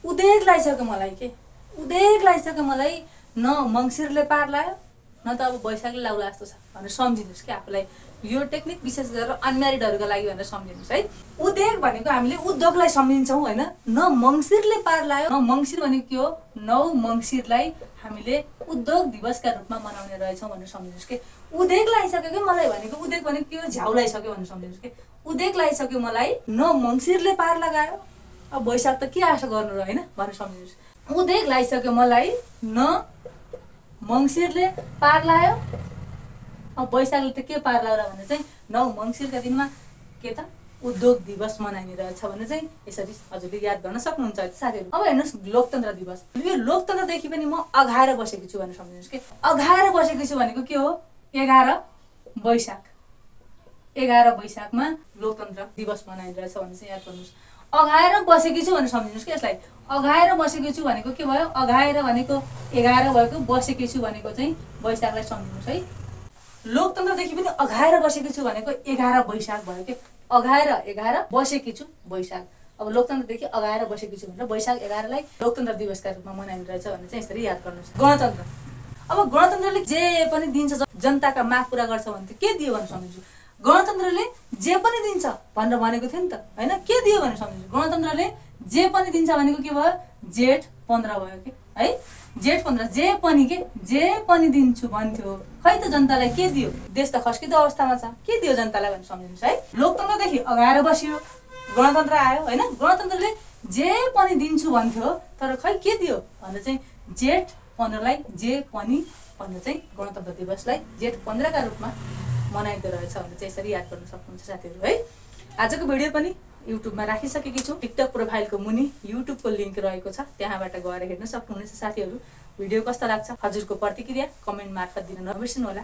उदेक लागिसक्यो मलाई के उदेक लागिसक्यो मलाई न मङ्सिरले पार लाग्यो न त अब वैशाखले लाउला जस्तो छ भनेर सम्झिनुहोस् कि आफूलाई यो टेक्निक विशेष गरेर अनम्यारिडहरूका लागि भनेर सम्झिनुहोस् है उदेक भनेको हामीले उद्योगलाई सम्झिन्छौँ होइन न मङ्सिरले पार लाग्यो न मङ्सिर भनेको के हो 9 मङ्सिरलाई हामीले उद्योग दिवसका रूपमा मनाउने रहेछौँ भनेर सम्झिनुहोस् कि उदेक लागिसक्यो कि मलाई भनेको उदेक भनेको के हो झ्याउ लागिसक्यो भनेर सम्झिनुहोस् कि उदेक लागिसक्यो मलाई न मङ्सिरले पार लगायो अब वैशाख त के आशा गर्नु र होइन भनेर सम्झिनुहोस् उदेक लागिसक्यो मलाई न मङ्सिरले पार लाग्यो अब वैशाखले त के पार लाग्यो भने चाहिँ 9 मङ्सिरका दिनमा के त उद्योग दिवस मनाइने रहेछ भने चाहिँ यसरी हजुरले याद गर्न सक्नुहुन्छ साथीहरू अब हेर्नुहोस् लोकतन्त्र दिवस यो लोकतन्त्रदेखि पनि म अघाएर बसेको छु भनेर सम्झिनुहोस् कि अघाएर बसेको छु भनेको के हो 11 वैशाख 11 वैशाखमा लोकतन्त्र दिवस मनाइने रहेछ भने चाहिँ याद गर्नुहोस् अघाएर बसेकी छु भनेर सम्झिनुहोस् कि यसलाई अघाएर बसेकी छु भनेको के भयो अघाएर भनेको 11 भएको बसेकी छु भनेको चाहिँ वैशाखलाई सम्झिनुहोस् है लोकतन्त्रदेखि पनि अघाएर बसेकी छु भनेको 11 वैशाख भयो के अघाएर 11 बसेकी छु वैशाख अब लोकतन्त्रदेखि अघाएर बसेकी छु भनेर वैशाख 11 लाई लोकतन्त्र दिवसका रूपमा मनाइने रहेछ भने चाहिँ यसरी याद गर्नुहोस् गणतन्त्र अब गणतन्त्रले जे पनि दिन्छ जनताका माग पूरा गर्छ भने के दियो भनेर सम्झिन्छु गणतन्त्रले जे पनि दिन्छ भनेर भनेको थियो नि त हैन के दियो भनेर सम्झिन्छु गणतन्त्रले जे पनि दिन्छ भनेको के भयो जेठ 15 भयो के है जेठ 15 जे पनि दिन्छु भन्थ्यो खै त जनतालाई के दियो देश त खस्किदो अवस्थामा छ के दियो जनतालाई भनेर सम्झिनुहोस् है लोकतन्त्रदेखि अगाएर बसियो गणतन्त्र आयो हैन गणतन्त्रले जे पनि दिन्छु भन्थ्यो तर खै के दियो भने चाहिँ जेठ 15 लाई जे पनि भनेर चाहिँ गणतन्त्र दिवसलाई जेठ 15 का रूपमा मनाइदो रहेछ भने चाहिँ यसरी याद गर्न सक्नुहुन्छ साथीहरु है आजको भिडियो पनि YouTube मा राखिसकेकी छु टिकटक प्रोफाइलको मुनि YouTube को लिंक रहेको छ त्यहाँबाट गएर हेर्न सक्नुहुनेछ साथीहरु भिडियो कस्तो लाग्छ हजुरको प्रतिक्रिया कमेन्ट मार्फत दिन नबिर्सनु होला।